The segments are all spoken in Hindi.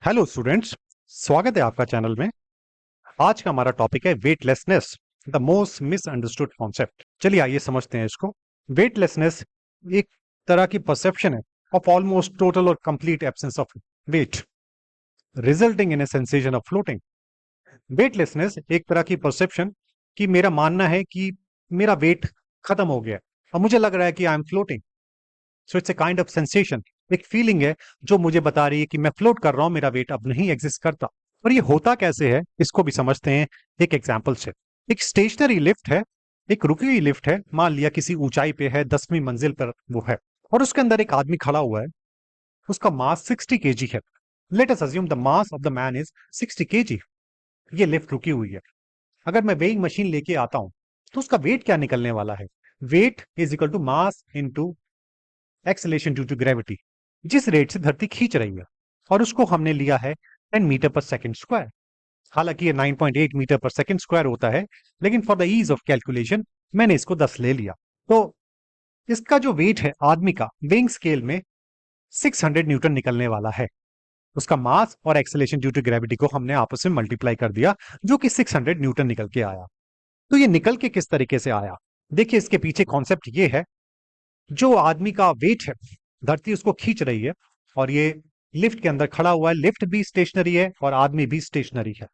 हेलो स्टूडेंट्स, स्वागत है आपका चैनल में। आज का हमारा टॉपिक है weightlessness, the most misunderstood concept. चलिए आइए समझते हैं इसको। वेटलेसनेस एक तरह की परसेप्शन है ऑफ ऑलमोस्ट टोटल और complete absence of weight resulting in a sensation of floating. Weightlessness एक तरह की परसेप्शन कि मेरा मानना है कि मेरा वेट खत्म हो गया और मुझे लग रहा है कि I am floating. So it's a kind of sensation, एक फीलिंग है जो मुझे बता रही है कि मैं फ्लोट कर रहा हूं, मेरा वेट अब नहीं एग्जिस्ट करता। और ये होता कैसे है इसको भी समझते हैं एक एग्जाम्पल से। एक स्टेशनरी लिफ्ट है, एक रुकी हुई लिफ्ट है, मान लिया किसी ऊंचाई पे है, 10वीं मंजिल पर वो है, और उसके अंदर एक आदमी खड़ा हुआ है। उसका मास 60 kg है। Let us assume the mass of the man is 60 kg। ये लिफ्ट रुकी हुई है। अगर मैं वेइंग मशीन लेके आता हूं तो उसका वेट क्या निकलने वाला है? Weight is equal to mass into acceleration due to gravity, जिस रेट से धरती खींच रही है, और उसको हमने लिया है 10 मीटर पर सेकंड स्क्वायर। हालांकि ये 9.8 मीटर पर सेकंड स्क्वायर होता है, लेकिन for the ease of calculation मैंने इसको 10 ले लिया। तो इसका जो वेट है आदमी का वेइंग स्केल में 600 न्यूटन निकलने वाला है। उसका मास और एक्सेलेरेशन ड्यू टू ग्रेविटी को हमने आपस में मल्टीप्लाई कर दिया, जो कि 600 न्यूटन निकल के आया। तो ये निकल के किस तरीके से आया? देखिए, इसके पीछे कॉन्सेप्ट ये है, जो आदमी का वेट है, धरती उसको खींच रही है, और ये लिफ्ट के अंदर खड़ा हुआ है। लिफ्ट भी स्टेशनरी है और आदमी भी स्टेशनरी है।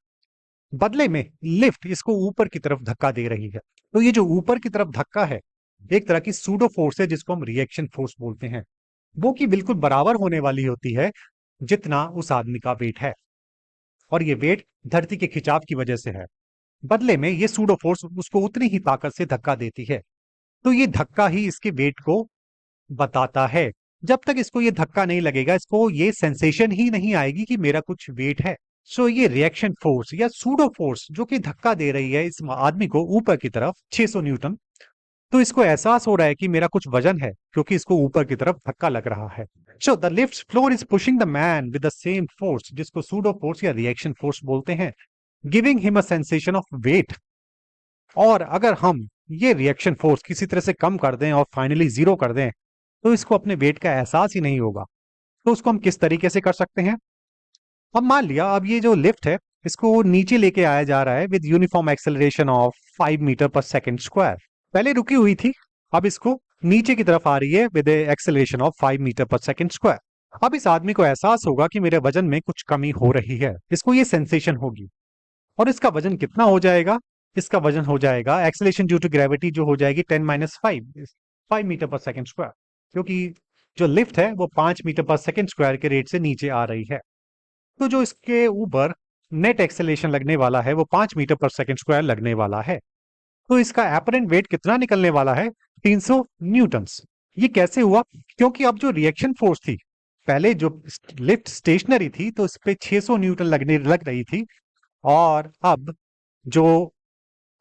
बदले में लिफ्ट इसको ऊपर की तरफ धक्का दे रही है। तो ये जो ऊपर की तरफ धक्का है, एक तरह की सूडो फोर्स है, जिसको हम रिएक्शन फोर्स बोलते हैं। वो की बिल्कुल बराबर होने वाली होती है जितना उस आदमी का वेट है, और ये वेट धरती के खिंचाव की वजह से है। बदले में ये सूडो फोर्स उसको उतनी ही ताकत से धक्का देती है। तो ये धक्का ही इसके वेट को बताता है। जब तक इसको ये धक्का नहीं लगेगा, इसको ये सेंसेशन ही नहीं आएगी कि मेरा कुछ वेट है। सो ये रिएक्शन फोर्स या सूडो फोर्स जो कि धक्का दे रही है इस आदमी को ऊपर की तरफ 600 न्यूटन, तो इसको एहसास हो रहा है कि मेरा कुछ वजन है, क्योंकि इसको ऊपर की तरफ धक्का लग रहा है। So the lift floor is pushing the man with the same force, जिसको सूडो फोर्स या रिएक्शन फोर्स बोलते हैं, giving him a sensation of weight. और अगर हम ये रिएक्शन फोर्स किसी तरह से कम कर दें और फाइनली जीरो कर दें, तो इसको अपने वेट का एहसास ही नहीं होगा। तो उसको हम किस तरीके से कर सकते हैं? अब मान लिया, अब ये जो लिफ्ट है, इसको नीचे लेके आया जा रहा है with uniform acceleration of 5 metre per second square. पहले रुकी हुई थी, अब इसको नीचे की तरफ आ रही है with acceleration of 5 metre per second square. अब इस आदमी को एहसास होगा कि मेरे वजन में कुछ कमी हो रही है, इसको ये सेंसेशन होगी। और इसका वजन कितना हो जाएगा? इसका वजन हो जाएगा, एक्सेलरेशन ड्यू टू ग्रेविटी जो हो जाएगी 10 minus 5 metre per second square, क्योंकि जो लिफ्ट है वो 5 मीटर पर सेकंड स्क्वायर के रेट से नीचे आ रही है। तो जो इसके ऊपर नेट एक्सेलरेशन लगने वाला है वो 5 मीटर पर सेकंड स्क्वायर लगने वाला है। तो इसका एपरेंट वेट कितना निकलने वाला है? 300 न्यूटन्स। ये कैसे हुआ? क्योंकि अब जो रिएक्शन फोर्स थी, पहले जो लिफ्ट स्टेशनरी थी तो इस पे 600 न्यूटन लग रही थी, और अब जो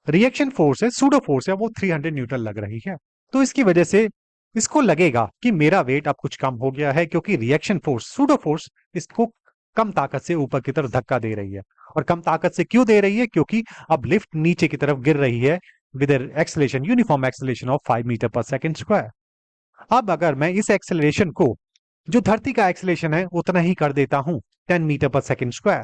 रिएक्शन फोर्स है, सूडो फोर्स है, वो 300 न्यूटन लग रही है। तो इसकी वजह से इसको लगेगा कि मेरा वेट अब कुछ कम हो गया है, क्योंकि रिएक्शन फोर्स, सूडो फोर्स, इसको कम ताकत से ऊपर की तरफ धक्का दे रही है। और कम ताकत से क्यों दे रही है? क्योंकि अब लिफ्ट नीचे की तरफ गिर रही है with acceleration, uniform acceleration of 5 metre per second square. अब अगर मैं इस एक्सेलरेशन को, जो धरती का एक्सेलरेशन है, उतना ही कर देता हूं, 10 मीटर पर सेकंड स्क्वायर,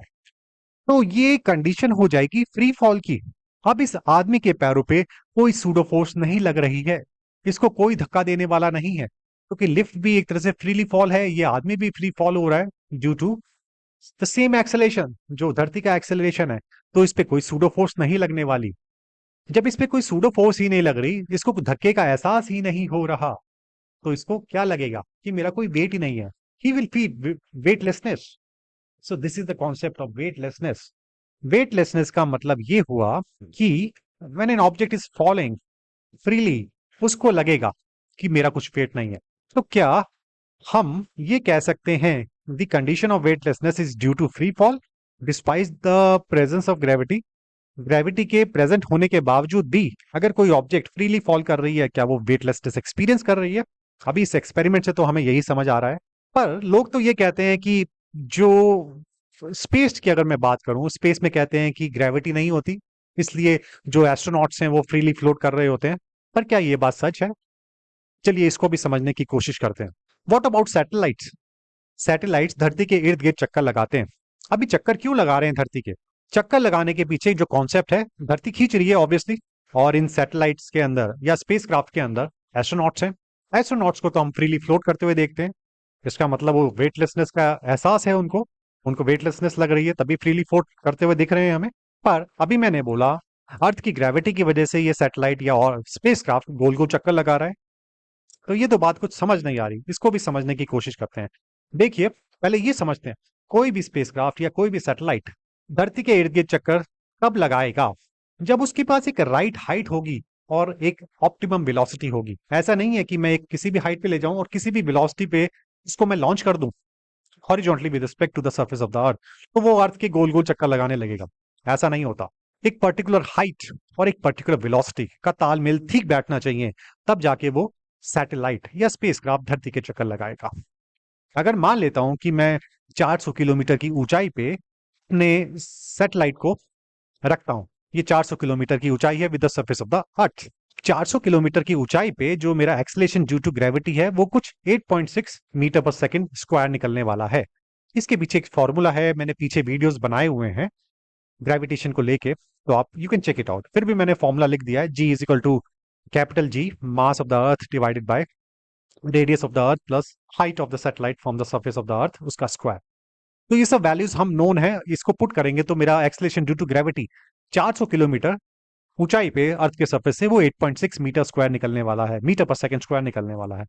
तो ये कंडीशन हो जाएगी फ्री फॉल की। अब इस आदमी के पैरों पे कोई सूडो फोर्स नहीं लग रही है, इसको कोई धक्का देने वाला नहीं है, क्योंकि लिफ्ट भी एक तरह से फ्रीली फॉल है, ये आदमी भी फ्री फॉल हो रहा है due to the same acceleration जो धरती का एक्सेलरेशन है। तो इस पे कोई सूडो फोर्स नहीं लगने वाली। जब इस पे कोई सूडो फोर्स ही नहीं लग रही, इसको धक्के का एहसास ही नहीं हो रहा, तो इसको क्या लगेगा कि मेरा कोई वेट ही नहीं है। He will feel weightlessness. So this is the concept of weightlessness. Weightlessness का मतलब ये हुआ कि when an object is falling freely, उसको लगेगा कि मेरा कुछ वेट नहीं है। तो क्या हम ये कह सकते हैं the condition of weightlessness is due to free fall despite the presence of gravity? Gravity के प्रेजेंट होने के बावजूद भी अगर कोई ऑब्जेक्ट फ्रीली फॉल कर रही है, क्या वो वेटलेसनेस एक्सपीरियंस कर रही है? अभी इस एक्सपेरिमेंट से तो हमें यही समझ आ रहा है। पर लोग तो ये कहते हैं कि जो स्पेस की अगर मैं बात करूं, स्पेस में कहते हैं कि ग्रेविटी नहीं होती, इसलिए जो एस्ट्रोनॉट्स हैं वो फ्रीली फ्लोट कर रहे होते हैं। पर क्या ये बात सच है? चलिए इसको भी समझने की कोशिश करते हैं। What about satellites? सैटेलाइट्स धरती के इर्द गिर्द चक्कर लगाते हैं, अभी चक्कर क्यों लगा रहे हैं धरती के? चक्कर लगाने के पीछे जो कॉन्सेप्ट है, धरती खींच रही है ऑब्वियसली, और इन सैटेलाइट्स के अंदर या स्पेसक्राफ्ट के अंदर एस्ट्रोनॉट्स हैं। एस्ट्रोनॉट्स को तो हम फ्रीली फ्लोट करते हुए देखते हैं। इसका मतलब वो वेटलेसनेस का एहसास है उनको, उनको वेटलेसनेस लग रही है, तभी फ्रीली फ्लोट करते हुए दिख रहे हैं हमें। पर अभी मैंने बोला अर्थ की ग्रेविटी की वजह से ये सैटेलाइट या और स्पेसक्राफ्ट गोल गोल चक्कर लगा रहा है। तो ये तो बात कुछ समझ नहीं आ रही, इसको भी समझने की कोशिश करते हैं। देखिए, पहले ये समझते हैं, कोई भी स्पेसक्राफ्ट या कोई भी सैटेलाइट धरती के इर्द गिर्द चक्कर कब लगाएगा? जब उसके पास एक राइट हाइट होगी और एक ऑप्टिमम वेलोसिटी होगी। ऐसा नहीं है कि मैं एक किसी भी हाइट पे ले जाऊं और किसी भी वेलोसिटी पे इसको मैं लॉन्च कर दूं horizontally with respect to the surface of the earth, तो वो अर्थ के गोल गोल चक्कर लगाने लगेगा। ऐसा नहीं होता। एक पर्टिकुलर हाइट और एक पर्टिकुलर वेलोसिटी का तालमेल ठीक बैठना चाहिए, तब जाके वो सैटेलाइट या स्पेसक्राफ्ट धरती के चक्कर लगाएगा। अगर मान लेता हूं कि मैं 400 किलोमीटर की ऊंचाई पे अपने सैटेलाइट को रखता हूं। ये 400 किलोमीटर की ऊंचाई है with the surface of the earth. 400 kilometre की ऊंचाई पे जो मेरा एक्सेलरेशन ड्यू टू ग्रेविटी है वो कुछ 8.6 मीटर पर सेकंड स्क्वायर निकलने वाला है। इसके पीछे एक फॉर्मूला है, मैंने पीछे वीडियोस बनाए हुए हैं ग्रेविटेशन को लेके, तो आप you can check it out. फिर भी मैंने फॉर्मूला लिख दिया है, g is equal to capital G mass of the earth divided by radius of the earth plus height of the satellite from the surface of the earth, उसका स्क्वायर। तो ये सब वैल्यूज हम नोन है, इसको पुट करेंगे तो मेरा acceleration due to gravity 400 kilometre ऊंचाई पे अर्थ के सरफेस से वो 8.6 मीटर स्क्वायर निकलने वाला है, मीटर पर सेकंड स्क्वायर निकलने वाला है।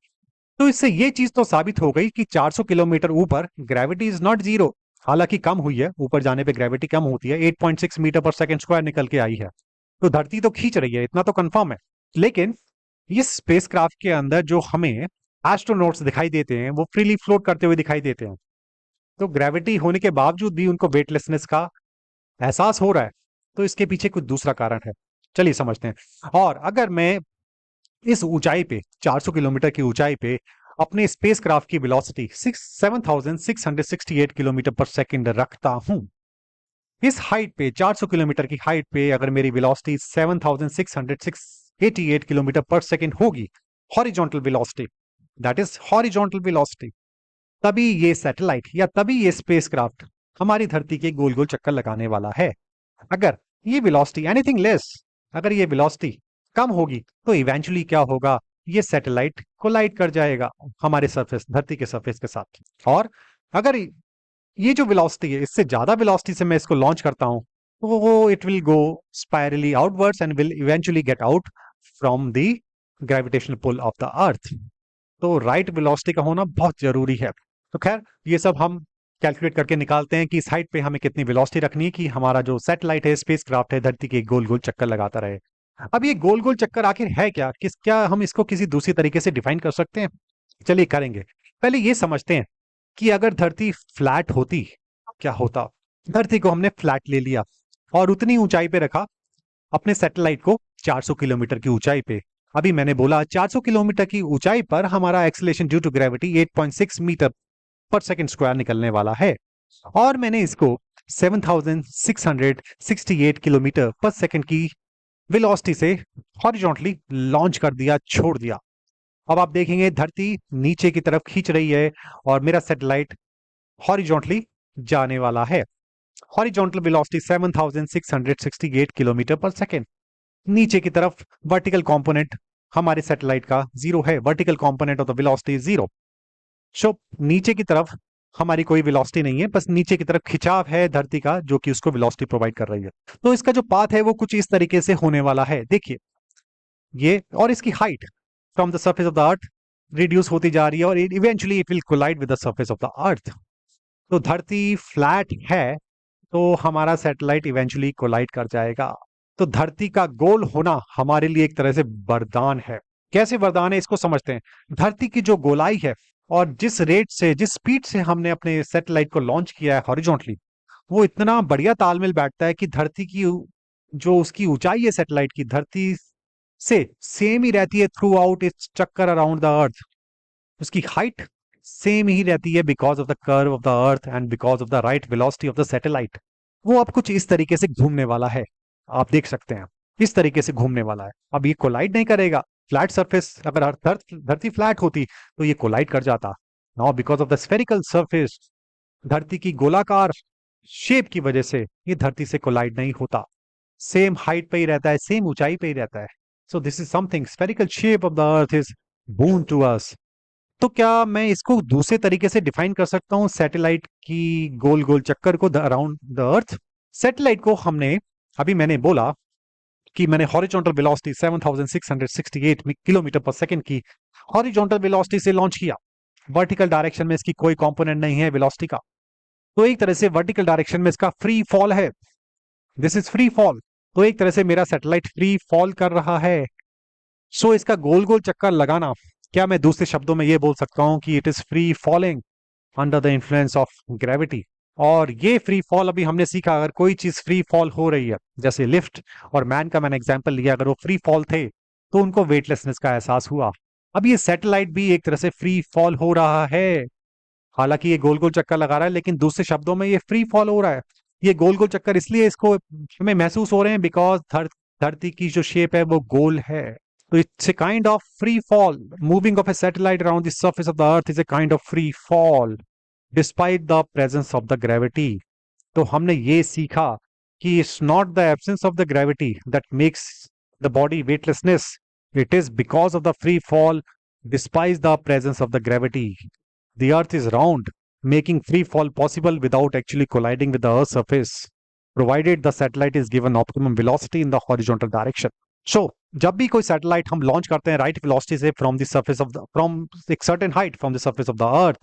तो इससे ये चीज तो साबित हो गई कि 400 किलोमीटर ऊपर ग्रेविटी इज नॉट जीरो। हालांकि कम हुई है, ऊपर जाने पे ग्रेविटी कम होती है, 8.6 मीटर पर सेकंड स्क्वायर निकल के आई है। तो धरती तो खींच रही है, इतना तो कंफर्म है। लेकिन इस स्पेसक्राफ्ट के अंदर जो हमें एस्ट्रोनॉट्स दिखाई देते हैं वो फ्रीली फ्लोट करते हुए दिखाई देते हैं। तो ग्रेविटी होने के बावजूद भी उनको वेटलेसनेस का एहसास हो रहा है। तो इसके पीछे कुछ दूसरा कारण है, चलिए समझते हैं। और अगर मैं इस ऊंचाई पे 400 किलोमीटर की ऊंचाई पे अपने स्पेसक्राफ्ट की वेलोसिटी 7668 किलोमीटर पर सेकंड रखता हूं, इस हाइट पे 400 किलोमीटर की हाइट पे अगर मेरी वेलोसिटी 7688 किलोमीटर पर सेकंड होगी, horizontal velocity, that is horizontal velocity, तभी ये सैटेलाइट या तभी ये स्पेसक्राफ्ट हमारी धरती के गोल गोल चक्कर लगाने वाला है। अगर ये वेलोसिटी एनीथिंग लेस, अगर ये वेलोसिटी कम होगी तो इवेंचुअली क्या होगा, ये सैटेलाइट कोलाइड कर जाएगा हमारे सरफेस, धरती के सरफेस के साथ। और अगर ये जो वेलोसिटी है इससे ज्यादा वेलोसिटी से मैं इसको लॉन्च करता हूं, तो वो it will go spirally outwards and will eventually get out from the gravitational pull of the earth. तो राइट वेलोसिटी का होना बहुत जरूरी है। तो खैर ये सब हम कैलकुलेट करके निकालते हैं कि इस हाइट पे हमें कितनी वेलोसिटी रखनी है कि हमारा जो सैटेलाइट है, स्पेसक्राफ्ट है, धरती के गोल गोल चक्कर लगाता रहे। अब ये गोल गोल चक्कर आखिर है क्या, क्या हम इसको किसी दूसरी तरीके से डिफाइन कर सकते हैं? चलिए करेंगे। पहले ये समझते हैं कि अगर धरती फ्लैट होती क्या होता। धरती को हमने फ्लैट ले लिया और उतनी ऊंचाई पे रखा अपने सैटेलाइट को, 400 किलोमीटर की ऊंचाई पे। अभी मैंने बोला 400 किलोमीटर की ऊंचाई पर हमारा acceleration due to gravity 8.6 metre per second square निकलने वाला है, और मैंने इसको 7668 किलोमीटर पर सेकंड की वेलोसिटी से हॉरिजॉन्टली लॉन्च कर दिया, छोड़ दिया। अब आप देखेंगे धरती नीचे की तरफ खींच रही है और मेरा सैटेलाइट हॉरिजॉन्टली जाने वाला है। Horizontal velocity 7668 kilometre per second. नीचे की तरफ वर्टिकल कंपोनेंट हमारे सैटेलाइट का जीरो है, vertical component of the velocity is zero. So नीचे की तरफ हमारी कोई वेलोसिटी नहीं है, बस नीचे की तरफ खिंचाव है धरती का जो कि उसको वेलोसिटी प्रोवाइड कर रही है। तो इसका जो पाथ है वो कुछ इस तरीके से होने वाला है, देखिए ये, और इसकी height from the surface of the earth reduce होती जा रही है और eventually it will collide with the surface of the earth. तो धरती फ्लैट है तो हमारा सैटेलाइट इवेंचुअली कोलाइड कर जाएगा। तो धरती का गोल होना हमारे लिए एक तरह से वरदान है। कैसे वरदान है इसको समझते हैं। धरती की जो गोलाई है और जिस रेट से, जिस स्पीड से हमने अपने सैटेलाइट को लॉन्च किया है हॉरिजॉन्टली, वो इतना बढ़िया तालमेल बैठता है कि धरती की जो उसकी ऊंचाई है सैटेलाइट की, धरती से सेम ही रहती है थ्रू आउट इट्स चक्कर अराउंड द अर्थ। उसकी हाइट सेम ही रहती है because of the curve of the earth and because of the right velocity of the satellite. वो अब कुछ इस तरीके से घूमने वाला है, आप देख सकते हैं इस तरीके से घूमने वाला है। अब ये कोलाइड नहीं करेगा। फ्लैट सरफेस, अगर धरती फ्लैट होती तो ये कोलाइड कर जाता। Now because of the spherical surface, धरती की गोलाकार शेप की वजह से ये धरती से कोलाइड नहीं होता, सेम हाइट पे ही रहता है, सेम ऊंचाई पे ही रहता है। So this is something, spherical shape of the earth is born to us. तो क्या मैं इसको दूसरे तरीके से डिफाइन कर सकता हूँ सैटेलाइट की गोल गोल चक्कर को अराउंड द अर्थ? सैटेलाइट को हमने, अभी मैंने बोला कि मैंने horizontal velocity 7668 kilometre per second की हॉरिजॉन्टल वेलोसिटी से लॉन्च किया। वर्टिकल डायरेक्शन में इसकी कोई कंपोनेंट नहीं है वेलोसिटी का, तो एक तरह से वर्टिकल डायरेक्शन में इसका फ्री फॉल है, दिस इज फ्री फॉल। तो एक तरह से मेरा सैटेलाइट फ्री फॉल कर रहा है। सो इसका गोल गोल चक्कर लगाना, क्या मैं दूसरे शब्दों में ये बोल सकता हूं कि it is free falling under the influence of gravity? और ये फ्री फॉल अभी हमने सीखा, अगर कोई चीज फ्री फॉल हो रही है, जैसे लिफ्ट और मैन का मैंने एग्जांपल लिया, अगर वो फ्री फॉल थे तो उनको वेटलेसनेस का एहसास हुआ। अब ये सैटेलाइट भी एक तरह से फ्री फॉल हो रहा है, हालांकि ये गोल गोल चक्कर लगा रहा है, लेकिन दूसरे शब्दों में ये फ्री फॉल हो रहा है। ये गोल गोल चक्कर इसलिए इसको हमें महसूस हो रहे हैं बिकॉज धरती की जो शेप है वो गोल है। तो it's a kind of free fall, moving of A satellite around the surface of the earth is a kind of free fall despite the presence of the gravity. तो हमने ये सीखा कि it's not the absence of the gravity that makes the body weightlessness, it is because of the free fall despite the presence of the gravity. The Earth is round, making free fall possible without actually colliding with the Earth's surface, provided the satellite is given optimum velocity in the horizontal direction. So, जब भी कोई सैटेलाइट हम लॉन्च करते हैं राइट वेलोसिटी से from the surface of the from एक certain height from the surface of the earth,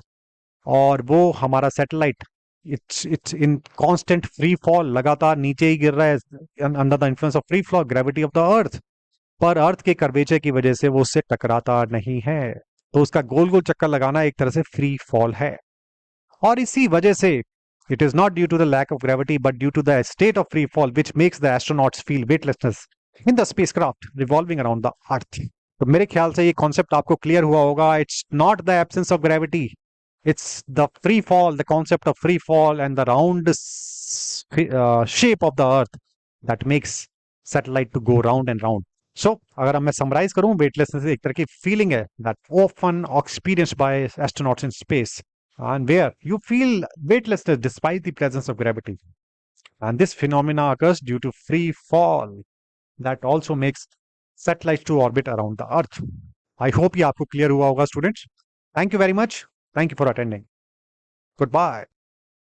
और वो हमारा satellite it's in constant free fall, लगातार नीचे ही गिर रहा है under the influence of free fall gravity of the earth, पर अर्थ के कर्वेचर की वजह से वो उससे टकराता नहीं है। तो उसका गोल गोल चक्कर लगाना एक तरह से फ्री फॉल है। और इसी वजह से it is not due to the lack of gravity but due to the state of free fall which makes the astronauts feel weightlessness in the spacecraft revolving around the earth. तो मेरे ख्याल से ये कॉन्सेप्ट आपको क्लियर हुआ होगा। It's not the absence of gravity, it's the free fall, the concept of free fall and the round shape of the earth that makes satellite to go round and round. So अगर मैं समराइज करूं, वेटलेसनेस एक तरह की फीलिंग है that often experienced bye astronauts in space and where you feel weightlessness despite the presence of gravity, and this phenomena occurs due to free fall that also makes satellites to orbit around the earth. I hope ये आपको क्लियर हुआ होगा students. Thank you very much, thank you for attending, good bye.